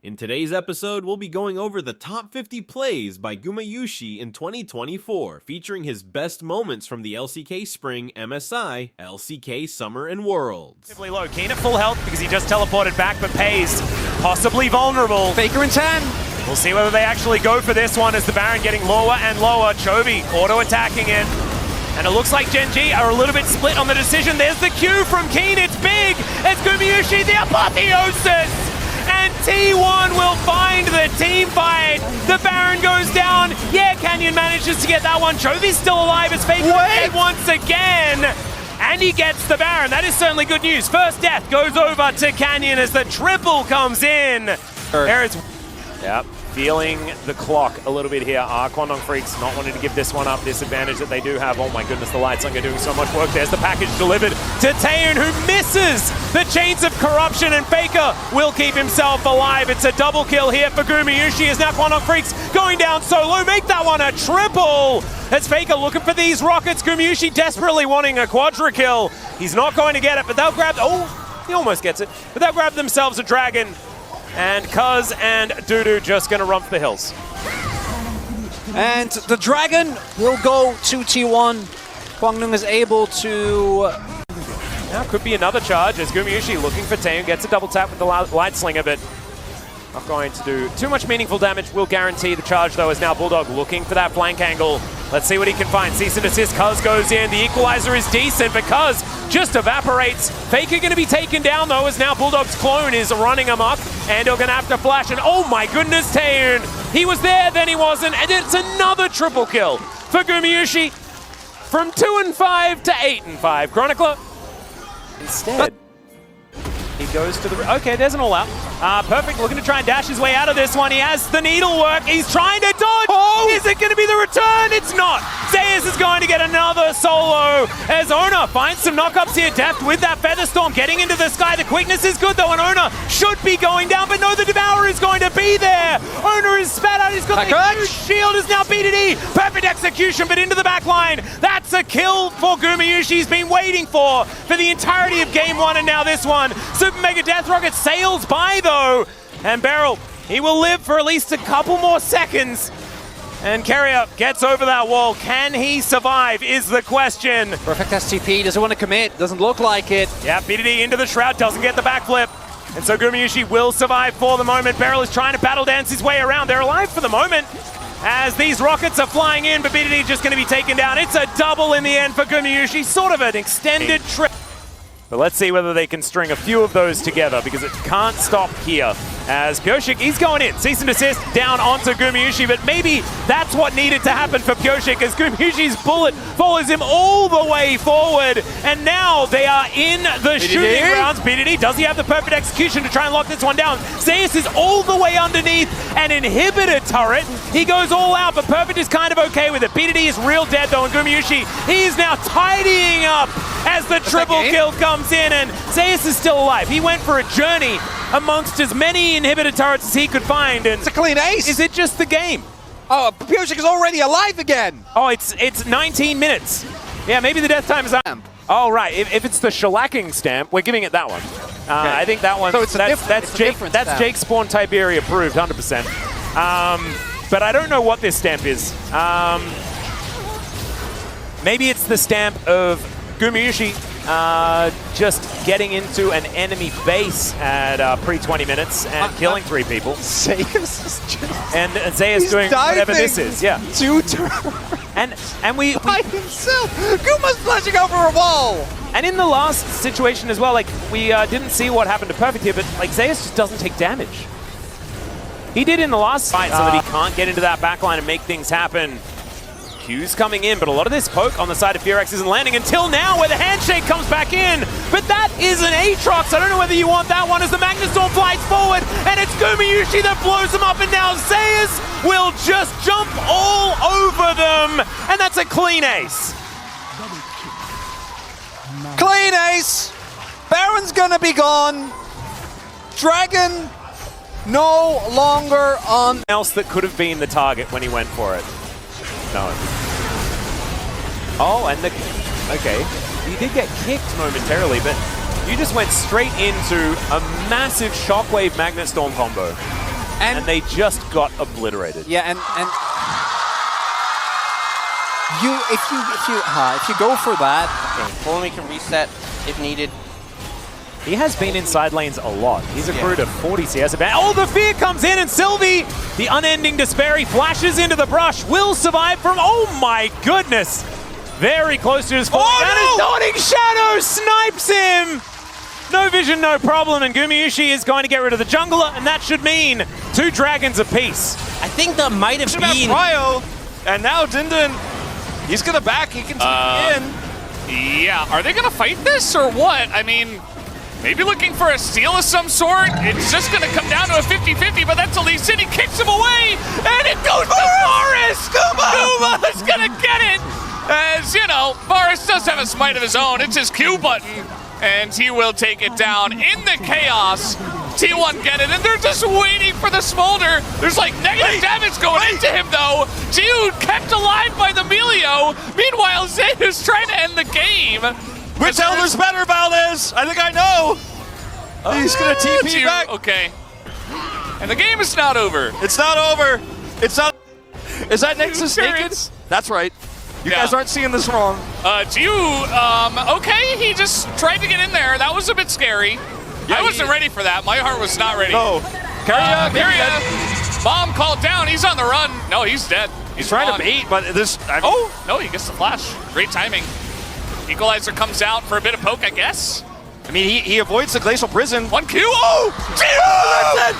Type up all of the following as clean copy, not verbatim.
In today's episode, we'll be going over the top 50 plays by Gumayusi in 2024, featuring his best moments from the LCK Spring, MSI, LCK Summer and Worlds. Low. Keen at full health because he just teleported back, but Pays possibly vulnerable. Faker in 10. We'll see whether they actually go for this one as the Baron getting lower and lower. Chovy auto-attacking it. And it looks like GenG are a little bit split on the decision. There's the Q from Keen. It's big. It's Gumayusi, the apotheosis. And T1 will find the team fight. The Baron goes down. Yeah, Canyon manages to get that one. Chovy's still alive as Faker dead once again. And he gets the Baron. That is certainly good news. First death goes over to Canyon as the triple comes in. There it's... Yep, feeling the clock a little bit here. Quandong Freecs not wanting to give this one up, this advantage that they do have. Oh my goodness, the Lights are doing so much work. There's the package delivered to Taeyoon, who misses the chains of corruption, and Faker will keep himself alive. It's a double kill here for Gumayusi as now Quandong Freecs going down solo. Make that one a triple. As Faker looking for these rockets. Gumayusi desperately wanting a quadra kill. He's not going to get it, but they'll grab... Oh, he almost gets it. But they'll grab themselves a dragon. And Cuz and Dudu just going to run for the hills. And the Dragon will go to T1. Kwangneung is able to... Now could be another charge as Gumayusi looking for Taeyoon, gets a double tap with the Light Slinger, but not going to do too much meaningful damage. Will guarantee the charge though, as now Bulldog looking for that flank angle. Let's see what he can find. Cease and desist. Cuz goes in. The equalizer is decent, but Cuz just evaporates. Faker going to be taken down though, as now Bulldog's clone is running amok. And they're going to have to flash. And oh my goodness, Taeyoon. He was there, then he wasn't. And it's another triple kill for Gumayusi. From 2-5 to 8-5. Chronicler. Instead, he goes to the... Okay, there's an all-out. Perfect, looking to try and dash his way out of this one. He has the needlework. He's trying to dodge. Oh! Is it going to be the return? It's not. Zayas is going to get another solo as Oner finds some knockups here. Deft with that Featherstorm getting into the sky. The quickness is good though, and Oner should be going down, but no, the Devourer is going to be there. Oner is spat out. He's got the huge shield. Is now BDD. Perfect execution, but into the back line. That's a kill for Gumayusi. He's been waiting for the entirety of game one, and now this one. Super Mega Death Rocket sails by though, and Beryl, he will live for at least a couple more seconds. And Carrier gets over that wall. Can he survive is the question. Perfect STP, doesn't want to commit, doesn't look like it. Yeah, BDD into the Shroud, doesn't get the backflip. And so Gumayusi will survive for the moment. Beryl is trying to battle dance his way around. They're alive for the moment as these rockets are flying in, but BDD just going to be taken down. It's a double in the end for Gumayusi, sort of an extended trip. But let's see whether they can string a few of those together, because it can't stop here. As Pyoshik, he's going in. Cease and desist down onto Gumayusi, but maybe that's what needed to happen for Pyoshik, as Gumayusi's bullet follows him all the way forward. And now they are in the shooting rounds. BDD, does he have the perfect execution to try and lock this one down? Zayas is all the way underneath an inhibitor turret. He goes all out, but Perfect is kind of okay with it. BDD is real dead though, and Gumayusi, he is now tidying up as the triple kill comes in, and Zayas is still alive. He went for a journey amongst as many inhibitor turrets as he could find, and it's a clean ace. Is it just the game? Oh, Pyoshik is already alive again. Oh, it's 19 minutes. Yeah, maybe the death time is up. Oh, right. If it's the shellacking stamp, we're giving it that one. Okay. I think that one. So that's Jake Spawn Tiberia approved, 100%. But I don't know what this stamp is. Maybe it's the stamp of Gumayusi just getting into an enemy base at pre-20 minutes and killing 3 people. Zayas is just... And Zayas doing whatever this is, yeah. 2 turns. And we by himself! Guma's flashing over a wall! And in the last situation as well, like, we didn't see what happened to Perfect here, but like Zayas just doesn't take damage. He did in the last fight, so that he can't get into that backline and make things happen. Q's coming in, but a lot of this poke on the side of Freecs isn't landing until now, where the handshake comes back in. But that is an Aatrox. I don't know whether you want that one, as the Magnustorm flies forward, and it's Gumayusi that blows him up, and now Zayas will just jump all over them, and that's a clean ace. Clean ace. Baron's gonna be gone. Dragon no longer on. Else that could have been the target when he went for it. No. Oh, and the... Okay. He did get kicked momentarily, but you just went straight into a massive Shockwave Magnet Storm combo. and they just got obliterated. Yeah, and if you go for that, Okay, Pulumi can reset if needed. He has been in side lanes a lot. He's accrued a 40 CS advantage. Oh, the fear comes in, and Sylvie, the unending despair, he flashes into the brush, will survive from, oh my goodness, very close to his fall. Oh, and his Dawning Shadow snipes him! No vision, no problem, and Gumayusi is going to get rid of the jungler, and that should mean 2 dragons apiece. I think that might have been... Cryo, and now Dindin, he's gonna back, he can take in. Yeah, are they gonna fight this or what? I mean, maybe looking for a steal of some sort. It's just gonna come down to a 50-50, but that's Elise City kicks him away, and it goes to Forest! Guma's gonna get it! As, you know, Forest does have a smite of his own. It's his Q button, and he will take it down in the chaos. T1 get it, and they're just waiting for the smolder. There's like negative damage going into him, though. Jiu kept alive by the Melio. Meanwhile, Zeus trying to end the game. Which Elder's better, Valdez? I think I know. He's gonna TP back. Okay. And the game is not over. It's not over. It's not. Is that Nexus naked? Turrets. That's right. You guys aren't seeing this wrong. Jiu, okay, he just tried to get in there. That was a bit scary. I wasn't ready for that. My heart was not ready. No. Carrier. Bomb called down. He's on the run. No, he's dead. He's trying to bait, but this. Oh, no, he gets the flash. Great timing. Equalizer comes out for a bit of poke, I guess. I mean, he avoids the glacial prison. 1Q. Oh!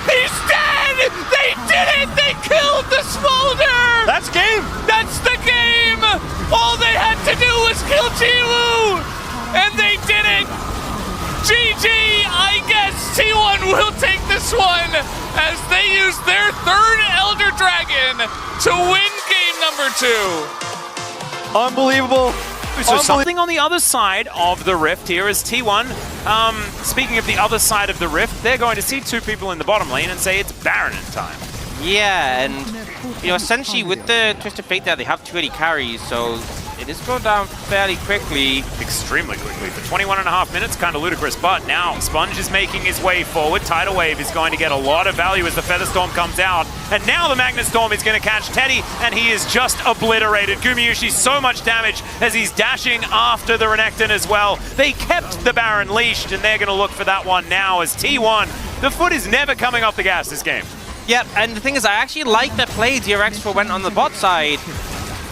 He's dead! They did it! They killed the smolder! That's game! That's the game! All they had to do was kill Jiwoo! And they did it! GG! I guess T1 will take this one as they use their 3rd Elder Dragon to win game number 2. Unbelievable. So something on the other side of the rift here is T1. Speaking of the other side of the rift, they're going to see 2 people in the bottom lane and say it's Baron time. Yeah, and you know, essentially with the Twisted Fate there, they have 2 AD carries, so it is going down fairly quickly. Extremely quickly. For 21.5 minutes, kind of ludicrous, but now Sponge is making his way forward. Tidal Wave is going to get a lot of value as the Feather Storm comes out, and now the Magnet Storm is going to catch Teddy, and he is just obliterated. Gumayusi so much damage as he's dashing after the Renekton as well. They kept the Baron leashed, and they're going to look for that one now as T1. The foot is never coming off the gas this game. Yep, and the thing is, I actually like the play DRX went on the bot side.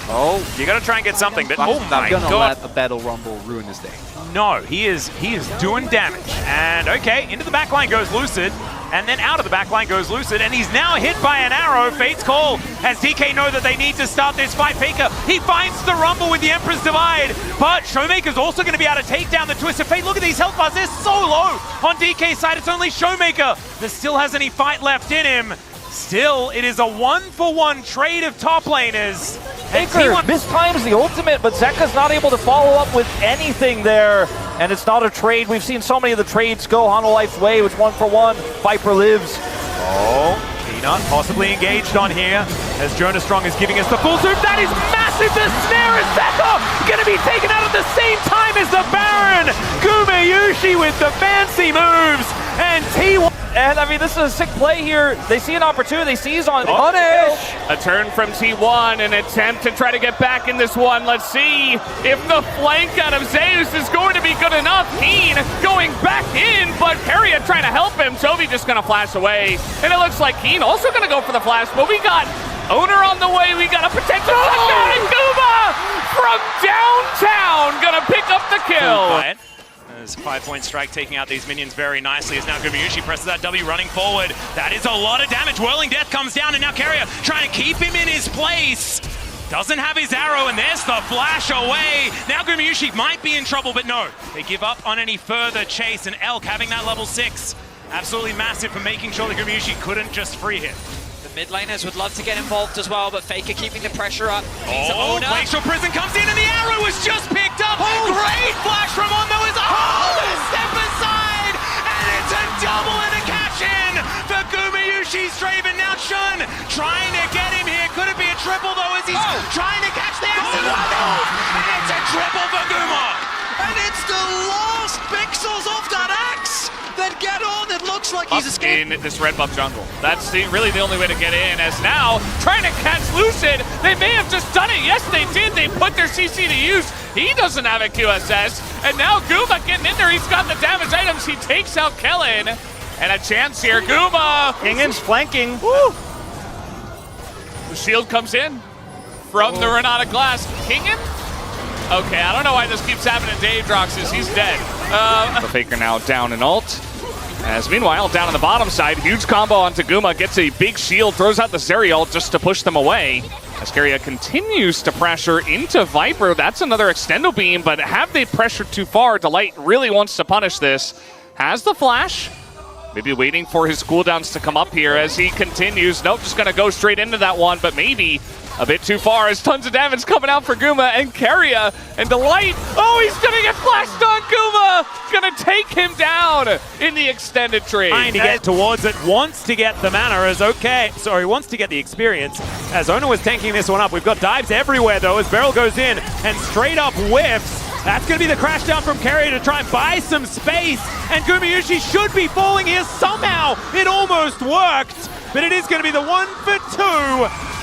Oh, you got to try and get something, but oh my I'm gonna god. let a Battle Rumble ruin his day. No, he is doing damage. And okay, into the backline goes Lucid, and then out of the backline goes Lucid, and he's now hit by an arrow. Fate's call as DK know that they need to start this fight. Faker, he finds the Rumble with the Emperor's Divide, but Showmaker's also going to be able to take down the Twisted Fate. Look at these health bars, they're so low on DK's side. It's only Showmaker that still has any fight left in him. Still, it is a 1-for-1 trade of top laners. Baker mistimes the ultimate, but Zeka's not able to follow up with anything there. And it's not a trade. We've seen so many of the trades go Hanwha way, which 1-for-1. Viper lives. Oh, Peanut possibly engaged on here as Jonas Strong is giving us the full zoom. That is massive. The snare is Zeka going to be taken out at the same time as the Baron. Gumayusi with the fancy moves, and T1. And I mean, this is a sick play here. They see an opportunity. They seize on Punish. A turn from T1, an attempt to try to get back in this one. Let's see if the flank out of Zeus is going to be good enough. Keen going back in, but Keria trying to help him. Toby just going to flash away. And it looks like Keen also going to go for the flash, but we got Oner on the way. We got a potential touchdown, and Guma from downtown going to pick up the kill. As 5-point strike taking out these minions very nicely as now Gumayusi presses that W running forward. That is a lot of damage. Whirling Death comes down and now Keria trying to keep him in his place. Doesn't have his arrow and there's the flash away. Now Gumayusi might be in trouble, but no. They give up on any further chase, and Elk having that level 6. Absolutely massive for making sure that Gumayusi couldn't just free him. Mid laners would love to get involved as well, but Faker keeping the pressure up. Oh, Glacial Prison comes in and the arrow was just picked up. Great flash from Ondo is step aside, and it's a double and a cash-in for Gumayusi's Draven. Now Shun trying to get him here. Could it be a triple though as he's trying to catch the axe? And it's a triple for Guma. And it's the last pixels of that axe that get on. It looks like he's escaped. In this red buff jungle. That's really the only way to get in, as now, trying to catch Lucid. They may have just done it. Yes, they did. They put their CC to use. He doesn't have a QSS. And now Guma getting in there. He's got the damage items. He takes out Kellen. And a chance here. Guma. Kingan's flanking. Woo. The shield comes in from the Renata Glass. Kingan? Okay, I don't know why this keeps happening to Aatrox. He's dead. The Faker now down in ult. As meanwhile, down on the bottom side, huge combo onto Guma, gets a big shield, throws out the Zeri ult just to push them away. As Keria continues to pressure into Viper, that's another extendo beam, but have they pressured too far? Delight really wants to punish this. Has the flash. Maybe waiting for his cooldowns to come up here as he continues. Nope, just gonna go straight into that one, but maybe a bit too far as tons of damage coming out for Guma and Keria and Delight. Oh, he's gonna get flashed on Guma! Gonna take him down in the extended trade. Trying to get towards it, wants to get the mana as wants to get the experience. As Oner was tanking this one up, we've got dives everywhere though as Beryl goes in and straight up whiffs. That's going to be the crash down from Keria to try and buy some space. And Gumayusi should be falling here somehow. It almost worked, but it is going to be the 1 for 2.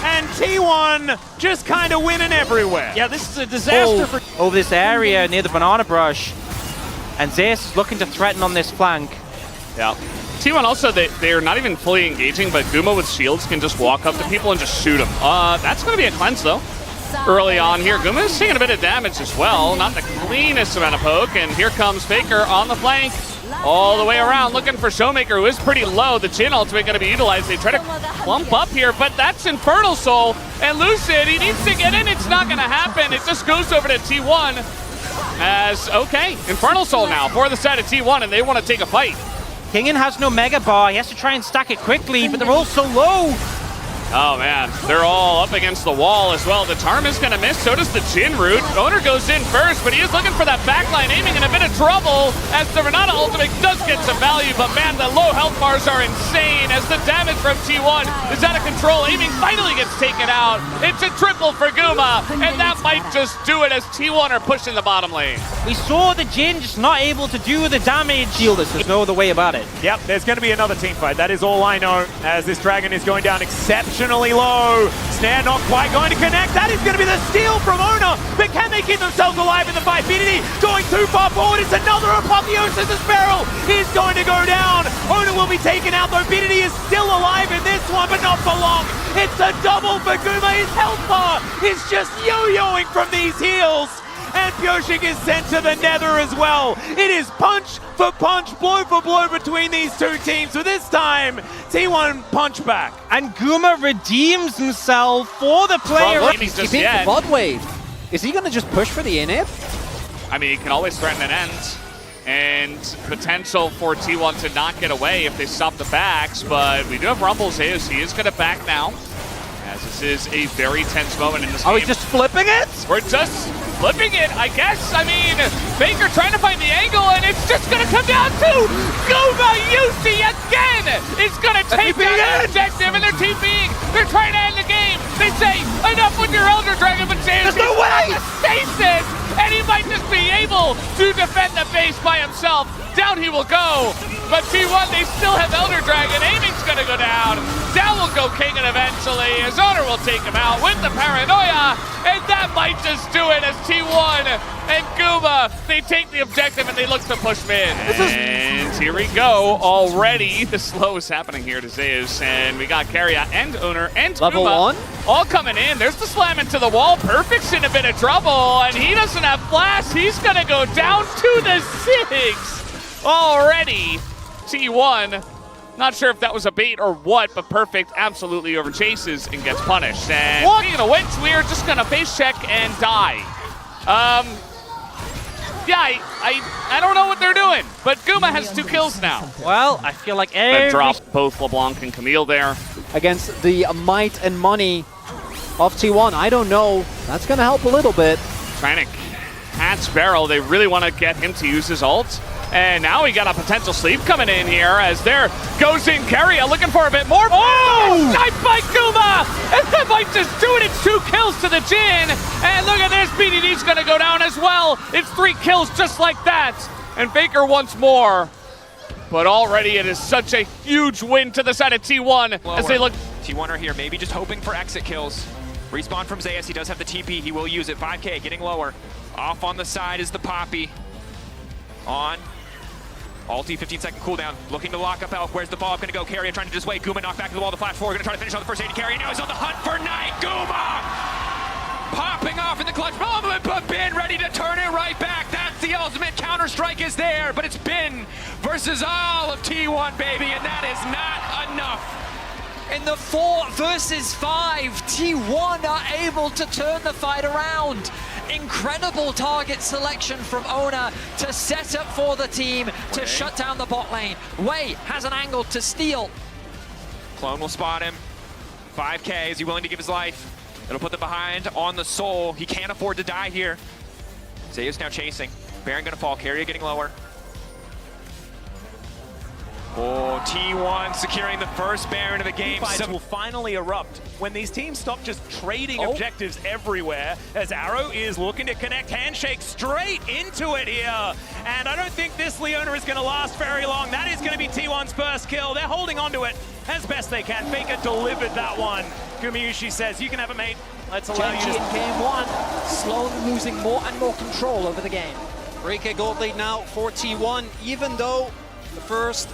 And T1 just kind of winning everywhere. Yeah, this is a disaster for... Over this area near the banana brush. And Zeus is looking to threaten on this flank. Yeah. T1 also, they're not even fully engaging, but Guma with shields can just walk up to people and just shoot them. That's going to be a cleanse though. Early on here, Guma is taking a bit of damage as well. Not the cleanest amount of poke, and here comes Faker on the flank. All the way around, looking for Showmaker, who is pretty low. The Jhin ultimate going to be utilized. They try to clump up here, but that's Infernal Soul. And Lucid, he needs to get in. It's not going to happen. It just goes over to T1. As, okay, Infernal Soul now for the side of T1, and they want to take a fight. Kingan has no Mega Bar. He has to try and stack it quickly, but they're all so low. Oh man, they're all up against the wall as well. The Charm is gonna miss, so does the Jhin root. Oner goes in first, but he is looking for that backline, aiming in a bit of trouble as the Renata ultimate does get some value, but man, the low health bars are insane as the damage from T1 is out of control. Aiming finally gets taken out. It's a triple for Guma, and that might just do it as T1 are pushing the bottom lane. We saw the Jhin just not able to do the damage. Shieldless, there's no other way about it. Yep, there's going to be another team fight. That is all I know as this dragon is going down exceptionally low. Snare not quite going to connect. That is going to be the steal from Oner, but can they keep themselves alive in the fight? BDD going too far forward. It's another apotheosis as Beryl is going to go down. Oner will be taken out though. BDD is still alive in this one, but not for long. It's a double for Guma. His health bar is just yo-yoing from these heals. And Pyoshik is sent to the nether as well. It is punch for punch, blow for blow between these two teams. So this time, T1 punch back. And Guma redeems himself for the player. He's keeping the bot wave. Is he going to just push for the inhib? I mean, he can always threaten an end. And potential for T1 to not get away if they stop the backs, but we do have Rumble's Zeus. He is going to back now. As this is a very tense moment in this game. Are we just flipping it? We're just flipping it, I guess. I mean, Faker trying to find the angle, and it's just going to come down to Gumayusi again! It's going to take down the objective, and they're TPing. They're trying to end the game. They say, enough with your Elder Dragon, but Zeus, there's no way! Stasis, and he might just be able to defend the base by himself. Down he will go, but T1, they still have Elder Dragon. Aiming's gonna go down. Down will go Kingan eventually, as Oner will take him out with the Paranoia, and that might just do it as T1 and Guma, they take the objective and they look to push mid. And here we go, already. The slow is happening here to Zeus, and we got Keria and Oner and Level Guma 1? all coming in. There's the slam into the wall. Perfect's in a bit of trouble, and he doesn't have flash. He's gonna go down to the 6. Already, T1, not sure if that was a bait or what, but Perfect absolutely overchases and gets punished. And speaking of which, we are just gonna face check and die. Yeah, I don't know what they're doing, but Guma has 2 kills now. Well, I feel like That dropped both LeBlanc and Camille there. Against the might and money of T1, I don't know. That's going to help a little bit. Trying to catch Beryl. They really want to get him to use his ult. And now we got a potential sleep coming in here as there goes in Keria looking for a bit more. Oh! Sniped by Guma! And that might just do it. It's 2 kills to the Jhin. And look at this. BDD's going to go down as well. It's 3 kills just like that. And Faker once more but already it is such a huge win to the side of T1 as they look. T1 are here, maybe just hoping for exit kills. Respawn from Zayas, he does have the TP, he will use it. 5K, getting lower. Off on the side is the Poppy. On. Ulti, 15-second cooldown, looking to lock up Elf. Where's the follow-up gonna go? Carrier trying to dissuade Guma, knock back to the wall, the flash forward, gonna try to finish on the first AD carry. Now he's on the hunt for Knight. Guma! Popping off in the clutch moment, but Bin ready to turn it right back. That's the ultimate Counter-Strike is there, but it's Bin versus all of T1, baby, and that is not enough. In the 4 versus 5, T1 are able to turn the fight around. Incredible target selection from Oner to set up for the team to shut down the bot lane. Wei has an angle to steal. Clone will spot him. 5K, is he willing to give his life? It'll put them behind on the Soul. He can't afford to die here. Zaya's now chasing. Baron gonna fall, Carrier getting lower. Oh, T1 securing the first Baron of the game. Fights will finally erupt when these teams stop just trading objectives everywhere, as Arrow is looking to connect Handshake straight into it here. And I don't think this Leona is going to last very long. That is going to be T1's first kill. They're holding on to it as best they can. Faker delivered that one. Gumayusi says, you can have it, mate. Let's allow you GenG to... in game 1, slowly losing more and more control over the game. 3K gold lead now for T1, even though the first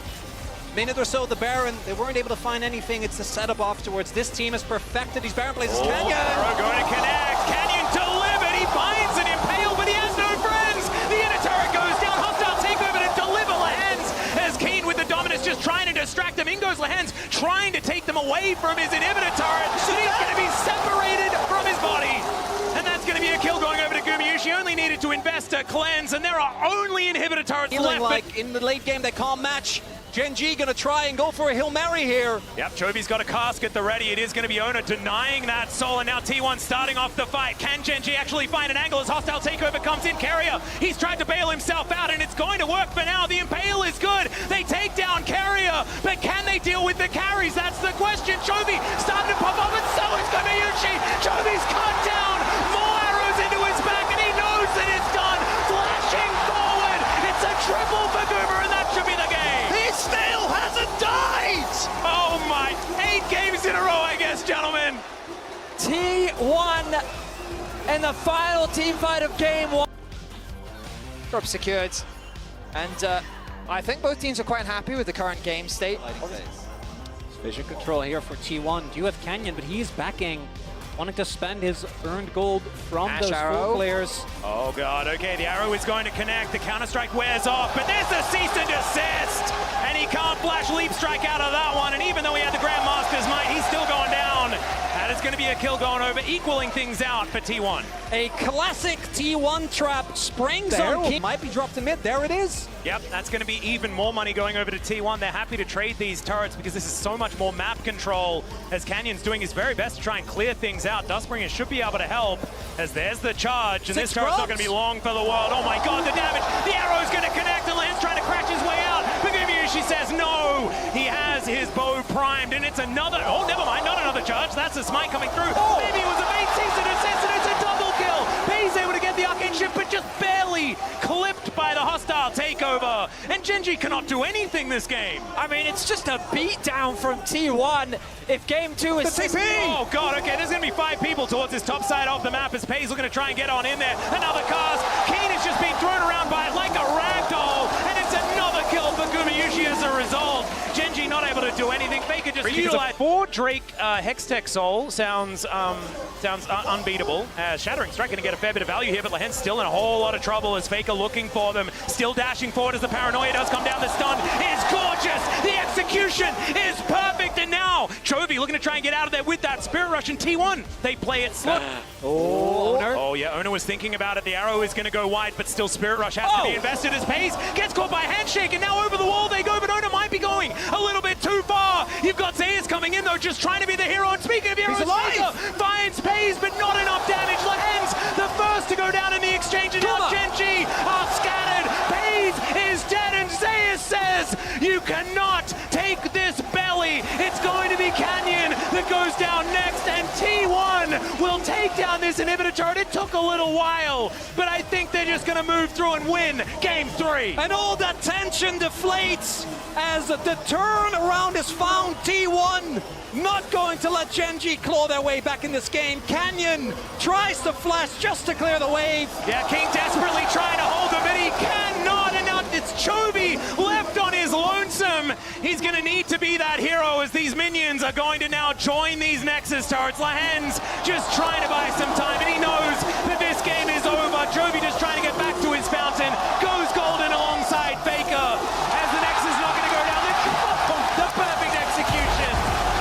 minute or so, the Baron, they weren't able to find anything. It's the setup afterwards. This team has perfected these Baron plays. Canyon! Arrow going to connect. Canyon delivered. He finds an Impale, but he has no friends. The inner turret goes down. Hostile takeover to deliver Lehens as Keen with the dominance just trying to distract him. In goes Lehens, trying to take them away from his inhibitor turret. So he's going to be separated from his body. And that's going to be a kill going over to Gumayusi. Only needed to invest a cleanse, and there are only inhibitor turrets Feeling left. like in the late game they can't match. GenG gonna try and go for a Hail Mary here. Yep, Chovy's got a cask at the ready. It is going to be Oner denying that soul, and now T1 starting off the fight. Can GenG actually find an angle as hostile takeover comes in? Carrier, he's tried to bail himself out, and it's going to work for now. The Impale is good. They take down Carrier, but can they deal with the carries? That's the question. Chovy starting to pop up, and so is Gumayusi. Chovy's cut down. More arrows into his back, and he knows that it's done. Flashing forward. It's a triple for Guma, and that should be the game. He still hasn't died! Oh my, 8 games in a row, I guess, gentlemen. T1 in the final team fight of game 1. Drop secured. And I think both teams are quite happy with the current game state. Vision control here for T1. You have Canyon, but he's backing, wanting to spend his earned gold from Ash those Arrow. 4 players. Oh god, okay, the arrow is going to connect. The Counter-Strike wears off, but there's the cease and desist! And he can't flash Leap Strike out of that one, and even though he had the Grandmaster's Might, he's still going down. That is going to be a kill going over, equaling things out for T1. A classic T1 trap springs on King. Might be dropped in mid. There it is. Yep, that's going to be even more money going over to T1. They're happy to trade these turrets because this is so much more map control, as Canyon's doing his very best to try and clear things out. Dustbringer should be able to help, as there's the charge, and this turret's not going to be long for the world. Oh my god, the damage! The arrow's going to connect, and Lance trying to crash his way out. But Gumayusi says no! He has his bow primed, and it's another... Oh, never mind, not another charge. That's a smite coming through. Maybe it was a bait season assist, and it's a double kill! He's able to get the arcane ship, but just barely clipped by the hostile takeover. And GenG cannot do anything this game. I mean, it's just a beatdown from T1. If game 2 is... Oh god, okay, there's going to be 5 people towards this top side of the map as Paisley going to try and get on in there. Another cast. Keen is just being thrown around by it like a ragdoll, and it's another kill for Gumayusi as a result. GenG not able to do anything. Faker just utilized 4 Drake Hextech Soul sounds unbeatable. Shattering Strike going to get a fair bit of value here, but Lehens still in a whole lot of trouble as Faker looking for them. Still dashing forward as the paranoia does come down. The stun is gorgeous. The execution is perfect, and now Chovy looking to try and get out of there with that Spirit Rush, and T1, they play it slow. Oner. Oh yeah, Oner was thinking about it. The arrow is going to go wide, but still Spirit Rush has to be invested as Pace gets caught by Handshake, and now over the wall they go, but Oner might be going a little bit too far. You've got Zayas coming in though, just trying to be the hero, and speaking of heroes, Faker finds Pace, but not enough damage. Lehens, the first to go down in the exchange, and now GenG are scattered. Pace is dead, and Zayas says, you cannot take this belly. It's going to be Canyon. The that goes down next, and T1 will take down this inhibitor turret. It took a little while, but I think they're just gonna move through and win game 3. And all that tension deflates as the turnaround is found. T1 not going to let GenG claw their way back in this game. Canyon tries to flash just to clear the wave. Yeah, King desperately trying to hold him, but he cannot, and now it's Chovy left on his lonesome. He's gonna need to be that hero as these minions are going to now join these Nexus turrets. Lahen's just trying to buy some time, and he knows that this game is over. Chovy just trying to get back to his fountain. Goes golden alongside Faker as the Nexus is not gonna go down. The perfect execution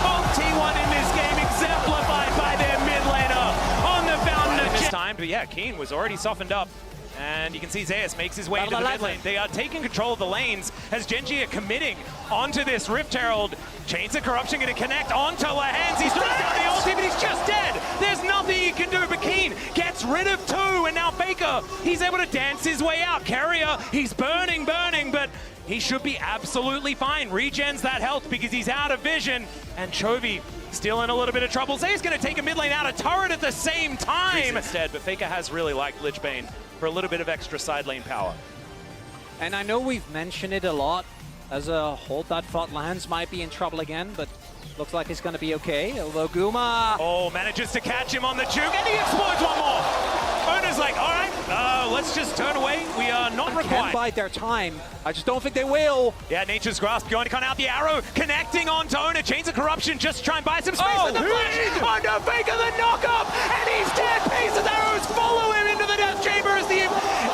of T1 in this game, exemplified by their mid laner on the fountain of this time. But yeah, Keen was already softened up. And you can see Zeus makes his way into the mid lane. They are taking control of the lanes as GenG are committing onto this Rift Herald. Chains of Corruption going to connect onto Lahen's. He's throws down the ulti, but he's just dead. There's nothing he can do, but Keen gets rid of 2, and now Faker, he's able to dance his way out. Carrier, he's burning, but he should be absolutely fine. Regens that health because he's out of vision, and Chovy still in a little bit of trouble. Zay's going to take a mid lane out of turret at the same time. Instead, but Faker has really liked Lichbane for a little bit of extra side lane power. And I know we've mentioned it a lot as a hold that thought lands might be in trouble again, but looks like he's going to be okay. Although Guma manages to catch him on the juke, and he explodes one more. Oner's like, all right, let's just turn away. We are not required. Can bide their time. I just don't think they will. Yeah, Nature's Grasp going to come out the arrow, connecting onto Oner. Chains of Corruption just try and buy some space with the flash. Onto Faker, the knock up, and he's dead. Pace's arrows follow him into the death chamber as the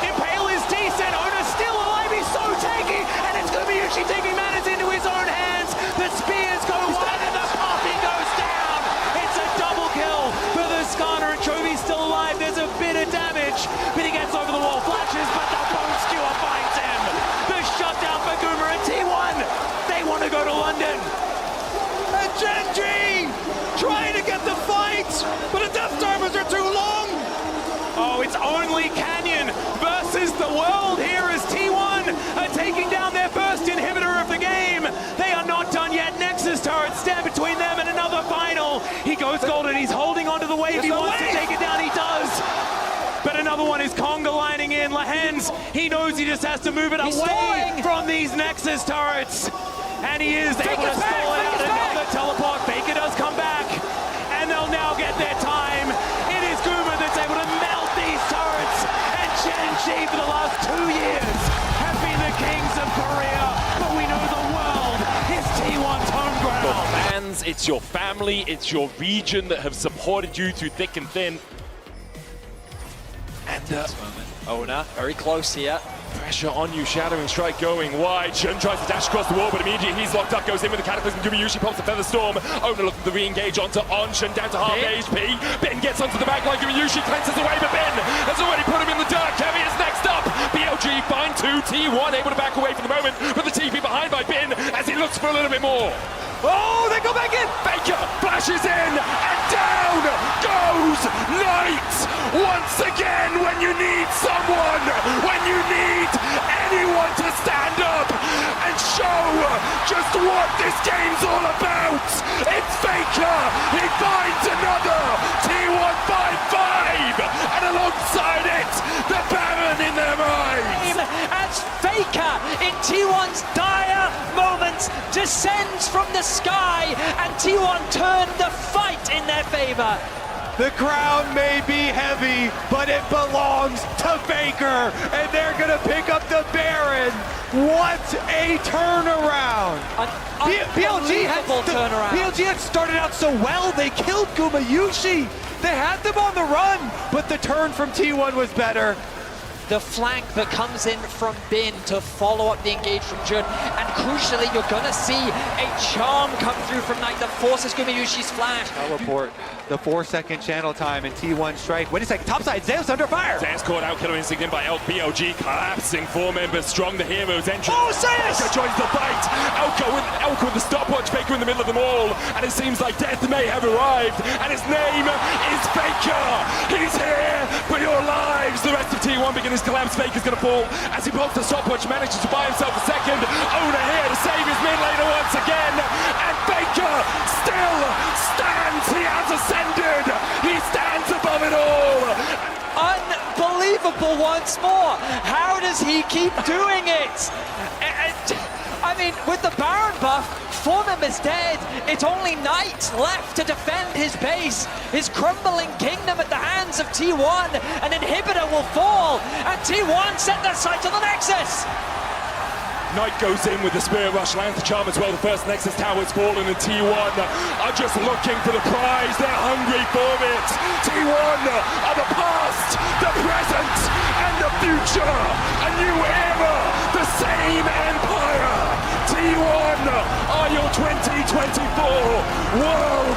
impale is decent. Oner's still alive. He's so tanky, and it's Gumayusi taking matters into his own hands. The spears go wide, and the poppy goes down. It's a double kill for the Skarner, and Chovy's still alive. There's a bit of damage, but he gets over the wall, flashes, but the bone skewer finds him. The shutdown for Guma and T1. They want to go to London. And GenG trying to get the fight, but the death timers are too long. Oh, it's only Canyon versus the world here as T1 are taking down their first inhibitor of the game. They are not done yet. Nexus turrets stand between them and another final. He goes golden. He's holding onto the wave. He wants to take it down. He does. But another one is Conga lining in. Lahen's, he knows he just has to move it away from these Nexus turrets. And he is able to stall it out. Another teleport. Faker does come back. And they'll now get their time. It is Guma that's able to melt these turrets. And GenG for the last 2 years have been the kings of Korea. But we know the world is T1's home ground. Your fans, it's your family, it's your region that have supported you through thick and thin. And Oner, very close here. Pressure on you, Shadowing Strike going wide. Shun tries to dash across the wall, but immediately he's locked up, goes in with the Cataclysm. Gumayusi pops the Feather Storm. Oner looking to re-engage onto Shun down to half HP. Ben gets onto the back line. Gumayusi cleanses away, but Ben has already put him in the dark. Kevy is next up. BLG find 2. T1 able to back away for the moment, but the TP behind by Ben as he looks for a little bit more. Oh, they go back in. Faker flashes in, and down goes Knight once again when you need someone, when you need anyone to stand up and show just what this game's all about. It's Faker. He finds another T1 5-5, and alongside it, the Baron in their eyes. As Faker in T1's dire moments descends from the sky, and T1 turned the fight in their favor. The crown may be heavy, but it belongs to Faker, and they're gonna pick up the Baron. What a turnaround! BLG had started out so well. They killed Gumayusi. They had them on the run, but the turn from T1 was better. The flank that comes in from Bin to follow up the engage from Jun, and crucially, you're gonna see a charm come through from Knight that forces Gumayusi's flash. Teleport, the 4-second channel time, and T1 strike. Wait a second, topside, Zeus under fire! Zeus caught out, killer instinct in by Elk. BLG collapsing, 4 members strong, the heroes entry. Oh, Zeus! Faker joins the fight! Elk with the stopwatch, Faker in the middle of them all, and it seems like death may have arrived, and his name is Faker! He's here for your lives! The rest of T1 begin his collapse. Faker's gonna fall as he pops the stopwatch, manages to buy himself a second. Oner here to save his mid laner once again, and Faker still stands. unbelievable once more. How does he keep doing it? I mean, with the Baron buff, Fornum is dead. It's only Knight left to defend his base. His crumbling kingdom at the hands of T1. An inhibitor will fall, and T1 set their sight on the Nexus. Knight goes in with the Spirit Rush, lands the charm as well. The first Nexus tower's fallen, and T1 are just looking for the prize. They're hungry for it. T1 are the past, the present, and the future. A new era, the same empire. T1 are your 2024 World